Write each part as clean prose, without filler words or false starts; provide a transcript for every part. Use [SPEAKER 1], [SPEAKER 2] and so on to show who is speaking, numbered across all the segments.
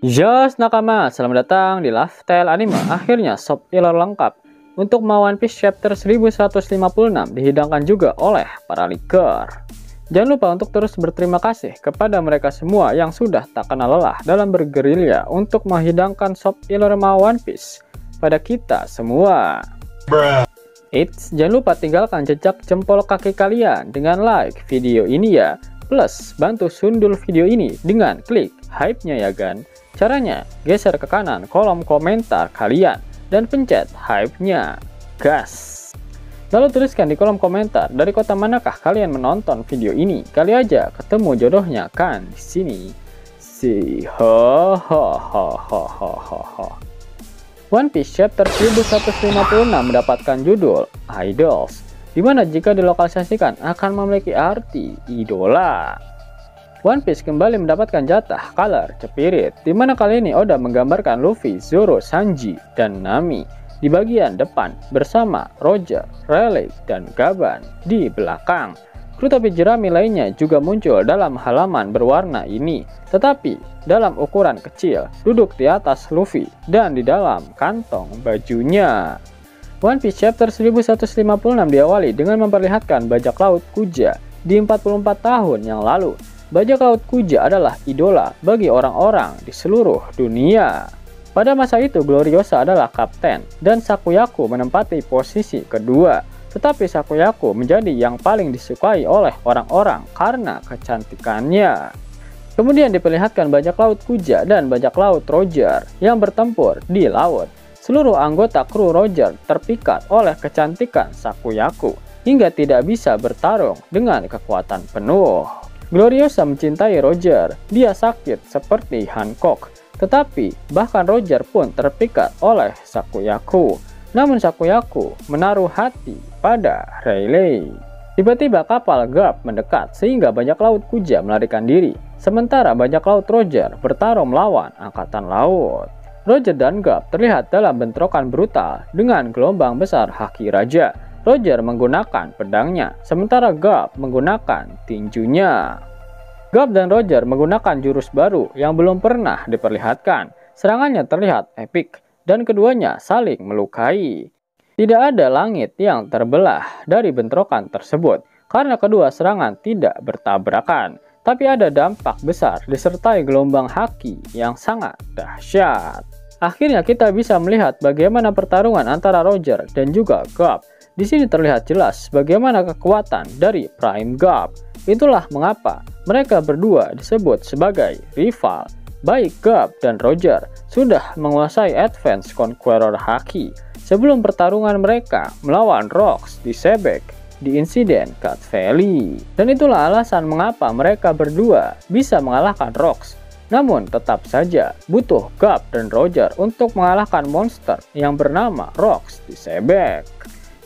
[SPEAKER 1] Yos nakama, selamat datang di Lifestyle Anime. Akhirnya Shop Ilor lengkap untuk One Piece chapter 1156 dihidangkan juga oleh para leaker. Jangan lupa untuk terus berterima kasih kepada mereka semua yang sudah tak kenal lelah dalam bergerilya untuk menghidangkan Shop Ilor One Piece pada kita semua. Jangan lupa tinggalkan jejak jempol kaki kalian dengan like video ini ya. Plus, bantu sundul video ini dengan klik hype-nya ya kan. Caranya, geser ke kanan kolom komentar kalian dan pencet hype-nya, gas. Lalu tuliskan di kolom komentar dari kota manakah kalian menonton video ini. Kali aja ketemu jodohnya kan di sini. One Piece chapter 1156 mendapatkan judul Idols, dimana jika dilokalisasikan akan memiliki arti idola. One Piece kembali mendapatkan jatah color Spirit, dimana kali ini Oda menggambarkan Luffy, Zoro, Sanji, dan Nami di bagian depan bersama Roger, Rayleigh, dan Gaban di belakang. Kru topi jerami lainnya juga muncul dalam halaman berwarna ini, tetapi dalam ukuran kecil, duduk di atas Luffy dan di dalam kantong bajunya. One Piece chapter 1156 diawali dengan memperlihatkan bajak laut Kuja di 44 tahun yang lalu. Bajak laut Kuja adalah idola bagi orang-orang di seluruh dunia. Pada masa itu Gloriosa adalah kapten dan Sakuyaku menempati posisi kedua. Tetapi Sakuyaku menjadi yang paling disukai oleh orang-orang karena kecantikannya. Kemudian diperlihatkan bajak laut Kuja dan bajak laut Roger yang bertempur di laut. Seluruh anggota kru Roger terpikat oleh kecantikan Sakuyaku hingga tidak bisa bertarung dengan kekuatan penuh. Gloriosa mencintai Roger, dia sakit seperti Hancock, tetapi bahkan Roger pun terpikat oleh Sakuyaku. Namun Sakuyaku menaruh hati pada Rayleigh. Tiba-tiba kapal Garp mendekat sehingga bajak laut Kuja melarikan diri, sementara bajak laut Roger bertarung melawan angkatan laut. Roger dan Garp terlihat dalam bentrokan brutal dengan gelombang besar haki raja. Roger menggunakan pedangnya, sementara Garp menggunakan tinjunya. Garp dan Roger menggunakan jurus baru yang belum pernah diperlihatkan. Serangannya terlihat epik, dan keduanya saling melukai. Tidak ada langit yang terbelah dari bentrokan tersebut, karena kedua serangan tidak bertabrakan. Tapi ada dampak besar disertai gelombang haki yang sangat dahsyat. Akhirnya kita bisa melihat bagaimana pertarungan antara Roger dan juga Garp. Di sini terlihat jelas bagaimana kekuatan dari Prime Garp. Itulah mengapa mereka berdua disebut sebagai rival. Baik Garp dan Roger sudah menguasai Advance Conqueror Haki sebelum pertarungan mereka melawan Rocks di Sebek di insiden Cut Valley. Dan itulah alasan mengapa mereka berdua bisa mengalahkan Rocks. Namun tetap saja butuh Garp dan Roger untuk mengalahkan monster yang bernama Rocks di Sebek.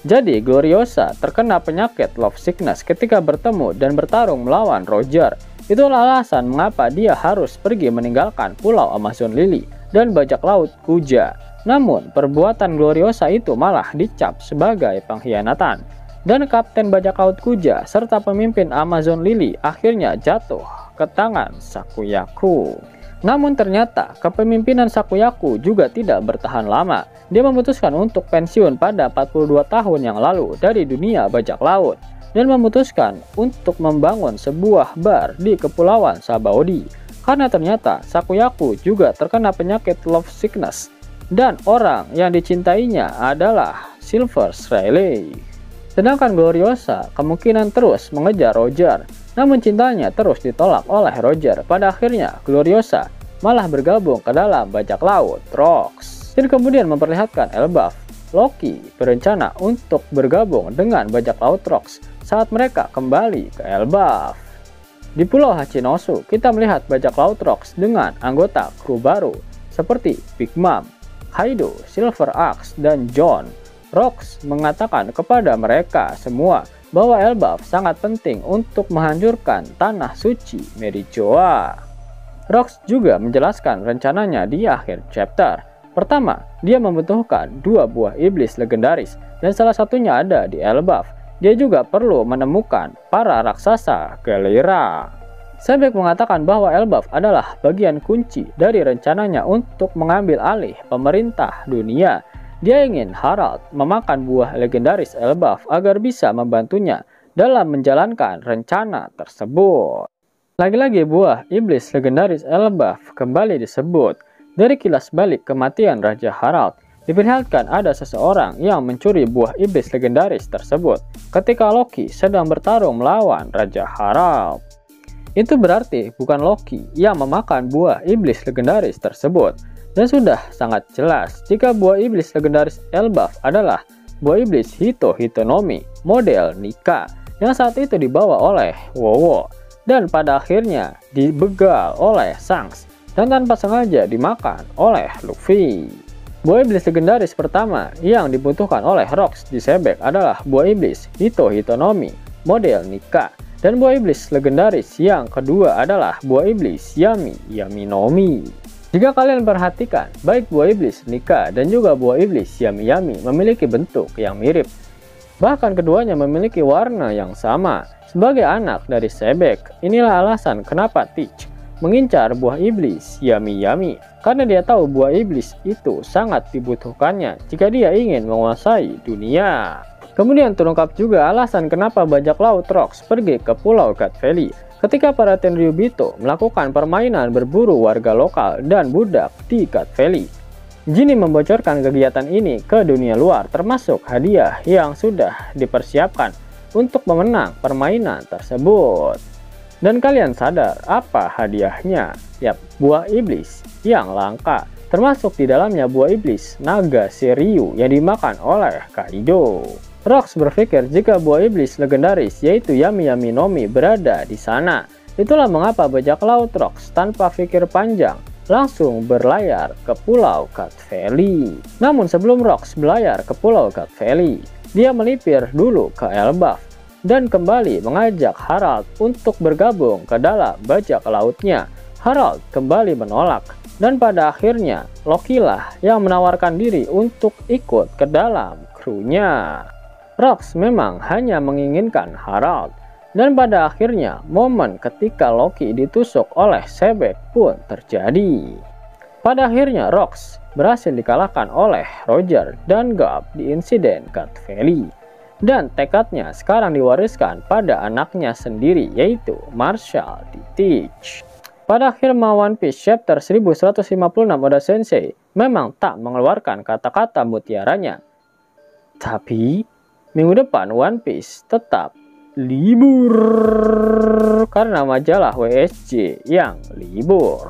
[SPEAKER 1] Jadi Gloriosa terkena penyakit love sickness ketika bertemu dan bertarung melawan Roger. Itulah alasan mengapa dia harus pergi meninggalkan Pulau Amazon Lily dan bajak laut Kuja. Namun perbuatan Gloriosa itu malah dicap sebagai pengkhianatan. Dan Kapten Bajak Laut Kuja serta pemimpin Amazon Lily akhirnya jatuh ke tangan Sakuyaku. Namun ternyata kepemimpinan Sakuyaku juga tidak bertahan lama. Dia memutuskan untuk pensiun pada 42 tahun yang lalu dari dunia bajak laut dan memutuskan untuk membangun sebuah bar di Kepulauan Sabaody. Karena ternyata Sakuyaku juga terkena penyakit love sickness dan orang yang dicintainya adalah Silver Rayleigh. Sedangkan Gloriosa kemungkinan terus mengejar Roger, namun cintanya terus ditolak oleh Roger. Pada akhirnya Gloriosa malah bergabung ke dalam bajak laut Rocks. Dan kemudian memperlihatkan Elbaf. Loki berencana untuk bergabung dengan bajak laut Rocks saat mereka kembali ke Elbaf. Di Pulau Hachinosu, kita melihat bajak laut Rocks dengan anggota kru baru seperti Big Mom, Kaido, Silver Axe, dan John. Rocks mengatakan kepada mereka semua bahwa Elbaf sangat penting untuk menghancurkan tanah suci Merijoa. Rocks juga menjelaskan rencananya di akhir chapter. Pertama, dia membutuhkan 2 buah iblis legendaris dan salah satunya ada di Elbaf. Dia juga perlu menemukan para raksasa Galera. Sebek mengatakan bahwa Elbaf adalah bagian kunci dari rencananya untuk mengambil alih pemerintah dunia. Dia ingin Harald memakan buah legendaris Elbaf agar bisa membantunya dalam menjalankan rencana tersebut. Lagi-lagi buah iblis legendaris Elbaf kembali disebut. Dari kilas balik kematian Raja Harald, diperlihatkan ada seseorang yang mencuri buah iblis legendaris tersebut ketika Loki sedang bertarung melawan Raja Harald. Itu berarti bukan Loki yang memakan buah iblis legendaris tersebut. Dan sudah sangat jelas jika buah iblis legendaris Elbaf adalah buah iblis Hitonomi model Nika yang saat itu dibawa oleh Wowo dan pada akhirnya dibegal oleh Shanks dan tanpa sengaja dimakan oleh Luffy. Buah iblis legendaris pertama yang dibutuhkan oleh Rox di Sebek adalah buah iblis Hitonomi model Nika, dan buah iblis legendaris yang kedua adalah buah iblis Yami-Yami-Nomi. Jika kalian perhatikan, baik buah iblis Nika dan juga buah iblis Yami-Yami memiliki bentuk yang mirip. Bahkan keduanya memiliki warna yang sama. Sebagai anak dari Sebek, inilah alasan kenapa Teach mengincar buah iblis Yami-Yami, karena dia tahu buah iblis itu sangat dibutuhkannya jika dia ingin menguasai dunia. Kemudian terungkap juga alasan kenapa bajak laut Rox pergi ke Pulau God Valley ketika para Tenryubito melakukan permainan berburu warga lokal dan budak di God Valley. Ginny membocorkan kegiatan ini ke dunia luar, termasuk hadiah yang sudah dipersiapkan untuk memenang permainan tersebut. Dan kalian sadar apa hadiahnya? Yap, buah iblis yang langka, termasuk di dalamnya buah iblis naga Shiryu yang dimakan oleh Kaido. Rox berpikir jika buah iblis legendaris yaitu Yami-Yami-Nomi berada di sana. Itulah mengapa bajak laut Rox tanpa pikir panjang langsung berlayar ke Pulau God Valley. Namun sebelum Rox berlayar ke Pulau God Valley, dia melipir dulu ke Elbaf dan kembali mengajak Harald untuk bergabung ke dalam bajak lautnya. Harald kembali menolak dan pada akhirnya Loki lah yang menawarkan diri untuk ikut ke dalam krunya. Rox memang hanya menginginkan Harald, dan pada akhirnya momen ketika Loki ditusuk oleh Sebek pun terjadi. Pada akhirnya Rox berhasil dikalahkan oleh Roger dan Garp di insiden God Valley, dan tekadnya sekarang diwariskan pada anaknya sendiri yaitu Marshall D. Teach. Pada akhir One Piece chapter 1156 Oda Sensei memang tak mengeluarkan kata-kata mutiaranya. Tapi minggu depan One Piece tetap libur karena majalah WSJ yang libur.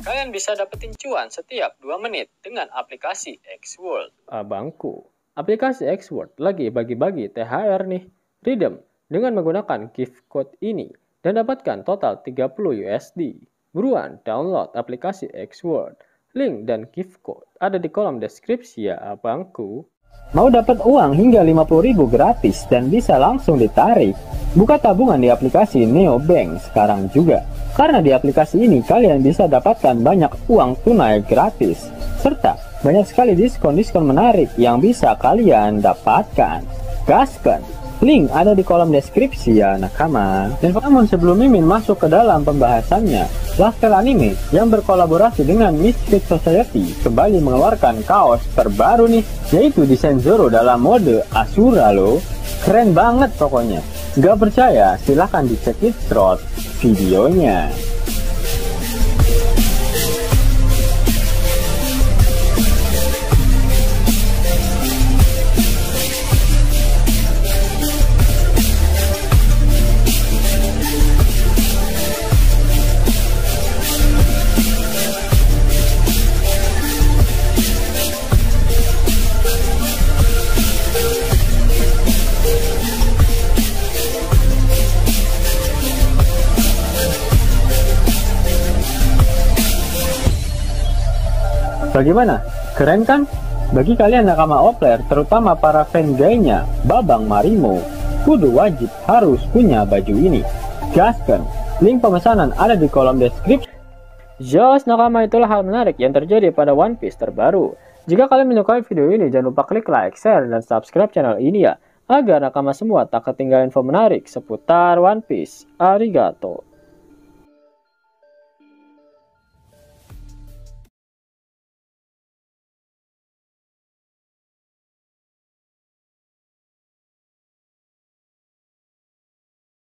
[SPEAKER 1] Kalian bisa dapetin cuan setiap 2 menit dengan aplikasi X-World. Abangku, aplikasi X-World lagi bagi-bagi THR nih. Redeem dengan menggunakan gift code ini dan dapatkan total 30 USD. Buruan download aplikasi X-World. Link dan gift code ada di kolom deskripsi ya abangku. Mau dapat uang hingga 50.000 gratis dan bisa langsung ditarik? Buka tabungan di aplikasi Neobank sekarang juga. Karena di aplikasi ini kalian bisa dapatkan banyak uang tunai gratis. Serta banyak sekali diskon-diskon menarik yang bisa kalian dapatkan. Gaskan! Link ada di kolom deskripsi ya nakama. Dan namun sebelum Mimin masuk ke dalam pembahasannya, Laskar Anime yang berkolaborasi dengan Misfit Society kembali mengeluarkan kaos terbaru nih, yaitu desain Zoro dalam mode Asura loh. Keren banget pokoknya. Gak percaya silahkan dicek it videonya. Bagaimana? Keren kan? Bagi kalian nakama Opler, terutama para fan gaynya Babang Marimo, kudu wajib harus punya baju ini. Gaskan! Link pemesanan ada di kolom deskripsi. Jos nakama, itulah hal menarik yang terjadi pada One Piece terbaru. Jika kalian menyukai video ini, jangan lupa klik like, share, dan subscribe channel ini ya, agar nakama semua tak ketinggalan info menarik seputar One Piece. Arigato!